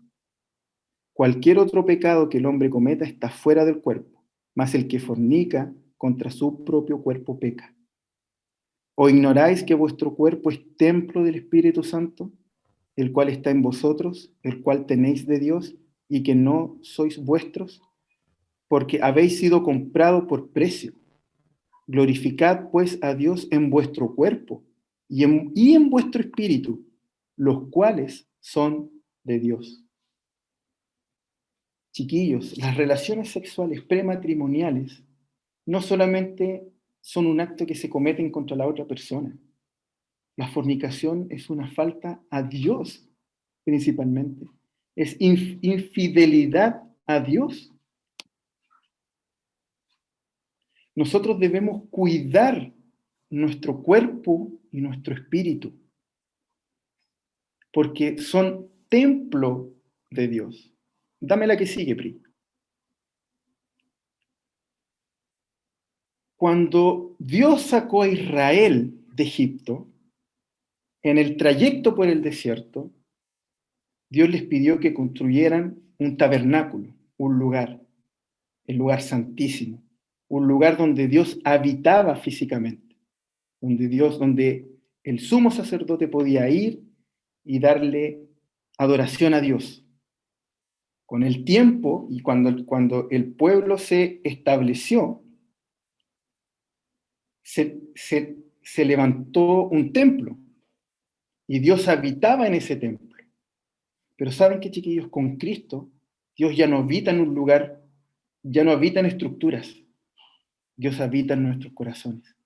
Cualquier otro pecado que el hombre cometa está fuera del cuerpo, mas el que fornica contra su propio cuerpo peca. ¿O ignoráis que vuestro cuerpo es templo del Espíritu Santo, el cual está en vosotros, el cual tenéis de Dios, y que no sois vuestros? Porque habéis sido comprado por precio. Glorificad pues a Dios en vuestro cuerpo y en vuestro espíritu, los cuales son de Dios. Chiquillos, las relaciones sexuales prematrimoniales no solamente son un acto que se cometen contra la otra persona. La fornicación es una falta a Dios, principalmente. Es infidelidad a Dios. Nosotros debemos cuidar nuestro cuerpo y nuestro espíritu, porque son templo de Dios. Dame la que sigue, Pri. Cuando Dios sacó a Israel de Egipto, en el trayecto por el desierto, Dios les pidió que construyeran un tabernáculo, un lugar, el lugar santísimo, un lugar donde Dios habitaba físicamente, donde el sumo sacerdote podía ir y darle adoración a Dios. Con el tiempo y cuando el pueblo se estableció, se levantó un templo y Dios habitaba en ese templo. Pero ¿saben qué, chiquillos? Con Cristo, Dios ya no habita en un lugar, ya no habita en estructuras. Dios habita en nuestros corazones.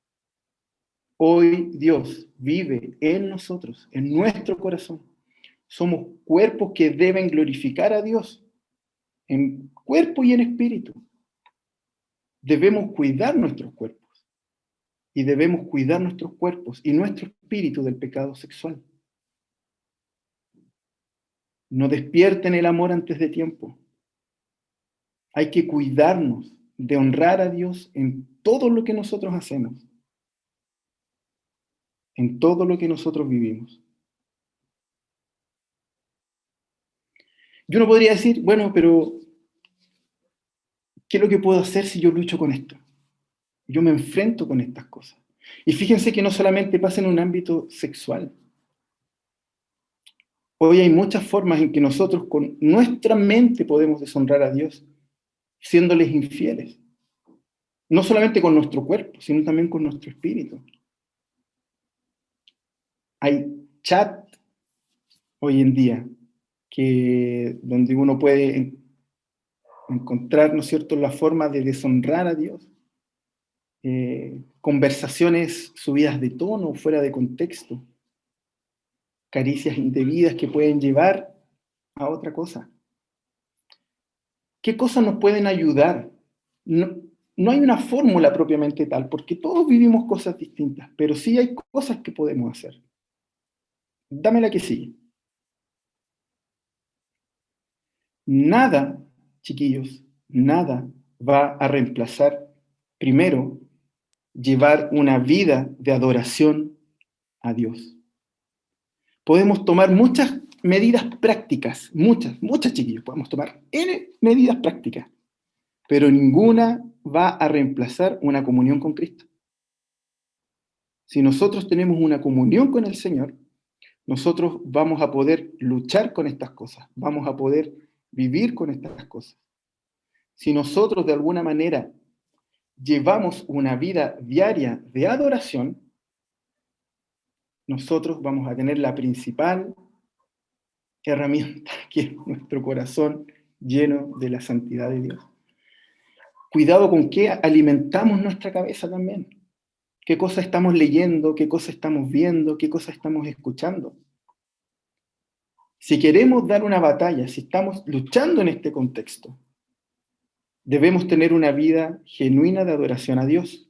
Hoy Dios vive en nosotros, en nuestro corazón. Somos cuerpos que deben glorificar a Dios, en cuerpo y en espíritu. Debemos cuidar nuestros cuerpos y debemos cuidar nuestros cuerpos y nuestro espíritu del pecado sexual. No despierten el amor antes de tiempo. Hay que cuidarnos de honrar a Dios en todo lo que nosotros hacemos, en todo lo que nosotros vivimos. Yo no podría decir, bueno, pero ¿qué es lo que puedo hacer si yo lucho con esto? Yo me enfrento con estas cosas. Y fíjense que no solamente pasa en un ámbito sexual. Hoy hay muchas formas en que nosotros con nuestra mente podemos deshonrar a Dios, siéndoles infieles. No solamente con nuestro cuerpo, sino también con nuestro espíritu. Hay chat hoy en día donde uno puede encontrar, ¿no es cierto?, la forma de deshonrar a Dios. Conversaciones subidas de tono, fuera de contexto. Caricias indebidas que pueden llevar a otra cosa. ¿Qué cosas nos pueden ayudar? No hay una fórmula propiamente tal, porque todos vivimos cosas distintas, pero sí hay cosas que podemos hacer. Dame la que sigue. Nada, chiquillos, nada va a reemplazar, primero, llevar una vida de adoración a Dios. Podemos tomar muchas medidas prácticas, muchas, chiquillos, podemos tomar N medidas prácticas, pero ninguna va a reemplazar una comunión con Cristo. Si nosotros tenemos una comunión con el Señor, nosotros vamos a poder luchar con estas cosas, vamos a poder vivir con estas cosas. Si nosotros de alguna manera llevamos una vida diaria de adoración, nosotros vamos a tener la principal herramienta, que es nuestro corazón lleno de la santidad de Dios. Cuidado con qué alimentamos nuestra cabeza también. ¿Qué cosas estamos leyendo? ¿Qué cosas estamos viendo? ¿Qué cosas estamos escuchando? Si queremos dar una batalla, si estamos luchando en este contexto, debemos tener una vida genuina de adoración a Dios.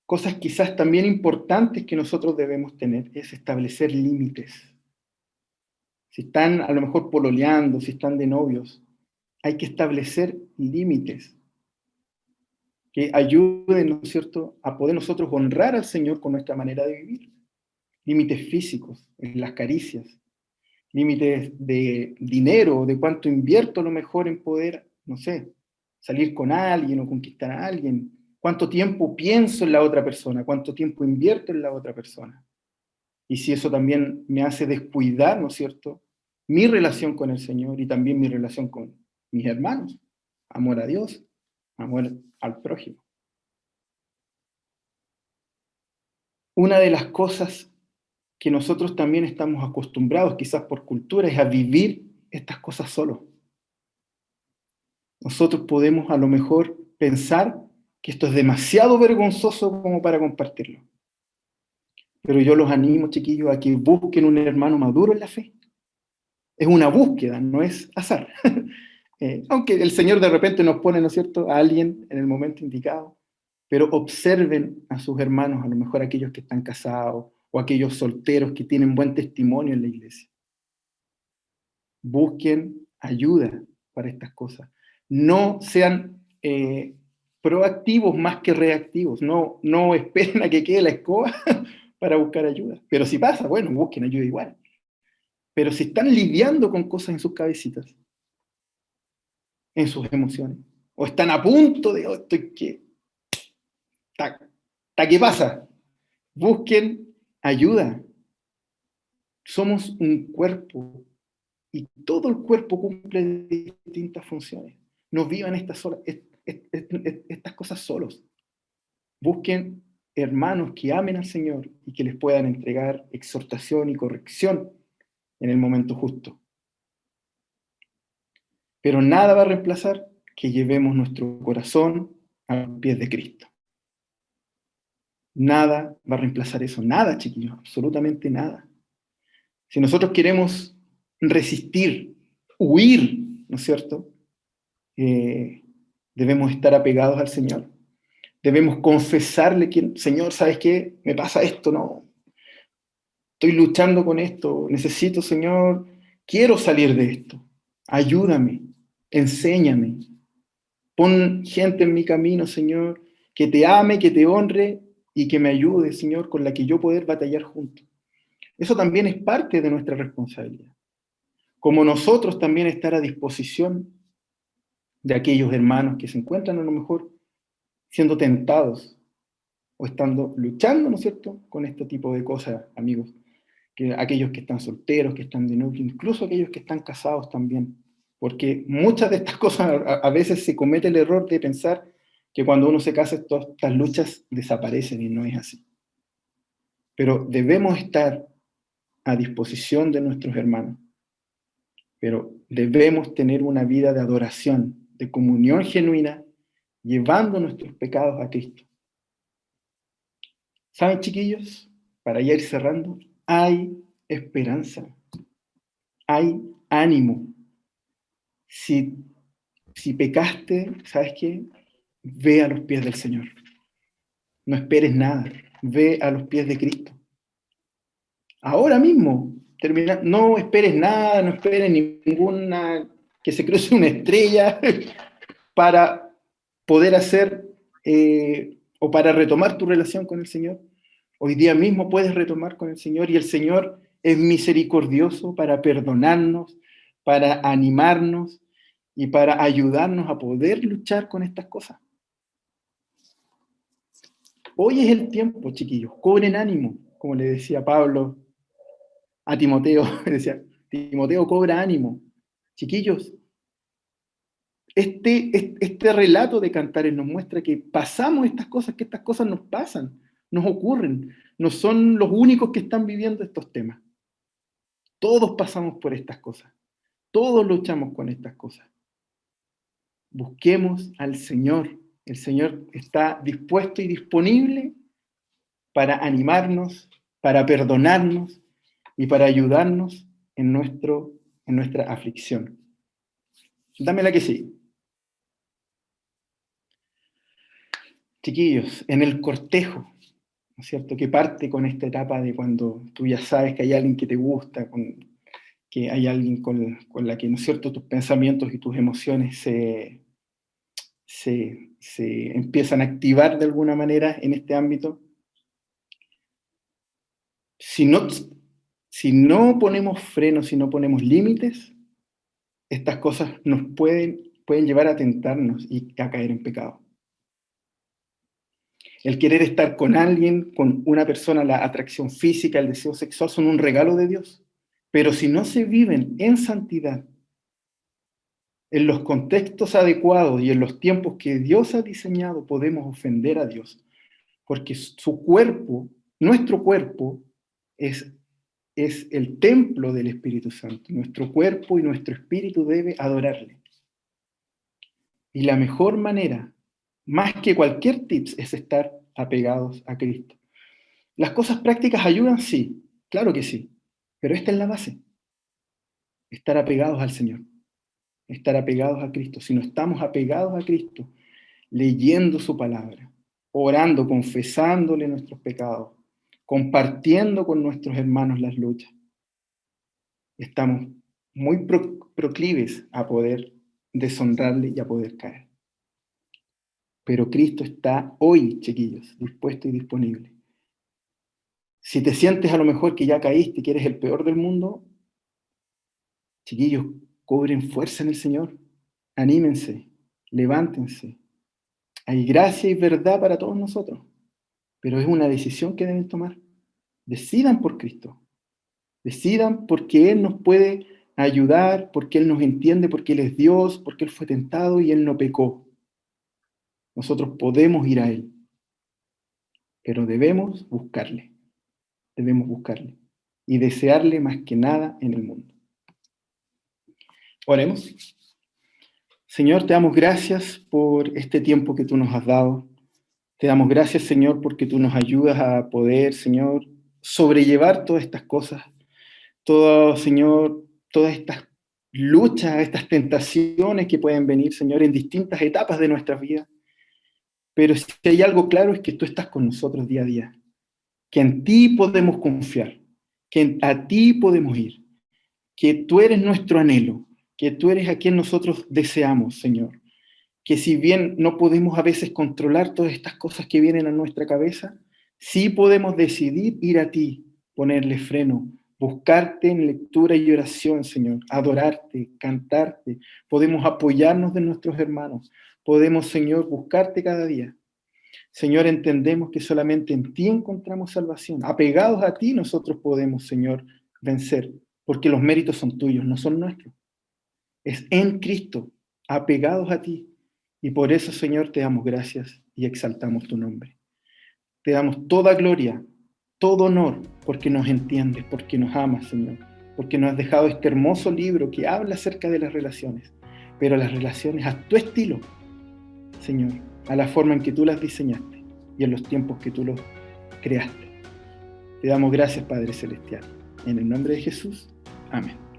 Cosas quizás también importantes que nosotros debemos tener es establecer límites. Si están a lo mejor pololeando, si están de novios, hay que establecer límites que ayuden, ¿no es cierto?, a poder nosotros honrar al Señor con nuestra manera de vivir. Límites físicos, en las caricias, límites de dinero, de cuánto invierto a lo mejor en poder, no sé, salir con alguien o conquistar a alguien, cuánto tiempo pienso en la otra persona, cuánto tiempo invierto en la otra persona. Y si eso también me hace descuidar, ¿no es cierto?, mi relación con el Señor y también mi relación con mis hermanos. Amor a Dios, amor al prójimo. Una de las cosas que nosotros también estamos acostumbrados, quizás por cultura, es a vivir estas cosas solos. Nosotros podemos a lo mejor pensar que esto es demasiado vergonzoso como para compartirlo. Pero yo los animo, chiquillos, a que busquen un hermano maduro en la fe. Es una búsqueda, no es azar. Aunque el Señor de repente nos pone, ¿no es cierto?, a alguien en el momento indicado, pero observen a sus hermanos, a lo mejor aquellos que están casados o aquellos solteros que tienen buen testimonio en la iglesia. Busquen ayuda para estas cosas. No sean proactivos más que reactivos. No esperen a que quede la escoba para buscar ayuda. Pero si pasa, bueno, busquen ayuda igual. Pero si están lidiando con cosas en sus cabecitas, en sus emociones, o están a punto de, oh, estoy que, ¿qué pasa? Busquen ayuda. Somos un cuerpo y todo el cuerpo cumple distintas funciones. No vivan estas cosas solos. Busquen hermanos que amen al Señor y que les puedan entregar exhortación y corrección en el momento justo. Pero nada va a reemplazar que llevemos nuestro corazón a los pies de Cristo. Nada va a reemplazar eso. Nada, chiquillos, absolutamente nada. Si nosotros queremos resistir, huir, ¿no es cierto?, debemos estar apegados al Señor. Debemos confesarle que, Señor, ¿sabes qué? Me pasa esto, no. Estoy luchando con esto. Necesito, Señor, quiero salir de esto. Ayúdame, enséñame. Pon gente en mi camino, Señor, que te ame, que te honre y que me ayude, Señor, con la que yo poder batallar juntos. Eso también es parte de nuestra responsabilidad. Como nosotros también estar a disposición de aquellos hermanos que se encuentran a lo mejor siendo tentados o estando luchando, ¿no es cierto?, con este tipo de cosas, amigos. Que aquellos que están solteros, que están de novio, incluso aquellos que están casados también. Porque muchas de estas cosas a veces se comete el error de pensar que cuando uno se casa todas estas luchas desaparecen y no es así. Pero debemos estar a disposición de nuestros hermanos. Pero debemos tener una vida de adoración, de comunión genuina, llevando nuestros pecados a Cristo. ¿Saben, chiquillos? Para ya ir cerrando, hay esperanza, hay ánimo. Si pecaste, ¿sabes qué? Ve a los pies del Señor. No esperes nada. Ve a los pies de Cristo. Ahora mismo, no esperes nada, no esperes ninguna, que se cruce una estrella para poder hacer o para retomar tu relación con el Señor. Hoy día mismo puedes retomar con el Señor y el Señor es misericordioso para perdonarnos, para animarnos y para ayudarnos a poder luchar con estas cosas. Hoy es el tiempo, chiquillos, cobren ánimo, como le decía Pablo a Timoteo, decía, Timoteo, cobra ánimo. Chiquillos, este relato de Cantares nos muestra que pasamos estas cosas, que estas cosas nos pasan, nos ocurren, no son los únicos que están viviendo estos temas. Todos pasamos por estas cosas, todos luchamos con estas cosas. Busquemos al Señor. El Señor está dispuesto y disponible para animarnos, para perdonarnos y para ayudarnos en nuestra aflicción. Dame la que sí. Chiquillos, en el cortejo, ¿no es cierto?, que parte con esta etapa de cuando tú ya sabes que hay alguien que te gusta, que hay alguien con la que, ¿no es cierto?, tus pensamientos y tus emociones se empiezan a activar de alguna manera en este ámbito. Si no ponemos frenos, si no ponemos límites, estas cosas nos pueden llevar a tentarnos y a caer en pecado. El querer estar con alguien, con una persona, la atracción física, el deseo sexual, son un regalo de Dios. Pero si no se viven en santidad, en los contextos adecuados y en los tiempos que Dios ha diseñado, podemos ofender a Dios. Porque su cuerpo, nuestro cuerpo, es el templo del Espíritu Santo. Nuestro cuerpo y nuestro espíritu debe adorarle. Y la mejor manera, más que cualquier tips, es estar apegados a Cristo. ¿Las cosas prácticas ayudan? Sí, claro que sí. Pero esta es la base. Estar apegados al Señor. Estar apegados a Cristo. Si no estamos apegados a Cristo, leyendo su palabra, orando, confesándole nuestros pecados, compartiendo con nuestros hermanos las luchas, estamos muy proclives a poder deshonrarle y a poder caer. Pero Cristo está hoy, chiquillos, dispuesto y disponible. Si te sientes a lo mejor que ya caíste, que eres el peor del mundo, chiquillos, cobren fuerza en el Señor, anímense, levántense. Hay gracia y verdad para todos nosotros, pero es una decisión que deben tomar. Decidan por Cristo, decidan porque Él nos puede ayudar, porque Él nos entiende, porque Él es Dios, porque Él fue tentado y Él no pecó. Nosotros podemos ir a Él, pero debemos buscarle y desearle más que nada en el mundo. Oremos. Señor, te damos gracias por este tiempo que tú nos has dado. Te damos gracias, Señor, porque tú nos ayudas a poder, Señor, sobrellevar todas estas cosas, Señor, todas estas luchas, estas tentaciones que pueden venir, Señor, en distintas etapas de nuestras vidas. Pero si hay algo claro es que tú estás con nosotros día a día, que en ti podemos confiar, que a ti podemos ir, que tú eres nuestro anhelo, que tú eres a quien nosotros deseamos, Señor. Que si bien no podemos a veces controlar todas estas cosas que vienen a nuestra cabeza, sí podemos decidir ir a ti, ponerle freno, buscarte en lectura y oración, Señor, adorarte, cantarte. Podemos apoyarnos de nuestros hermanos. Podemos, Señor, buscarte cada día. Señor, entendemos que solamente en ti encontramos salvación. Apegados a ti nosotros podemos, Señor, vencer, porque los méritos son tuyos, no son nuestros. Es en Cristo, apegados a ti. Y por eso, Señor, te damos gracias y exaltamos tu nombre. Te damos toda gloria, todo honor, porque nos entiendes, porque nos amas, Señor, porque nos has dejado este hermoso libro que habla acerca de las relaciones, pero las relaciones a tu estilo, Señor, a la forma en que tú las diseñaste y en los tiempos que tú los creaste. Te damos gracias, Padre Celestial. En el nombre de Jesús, amén.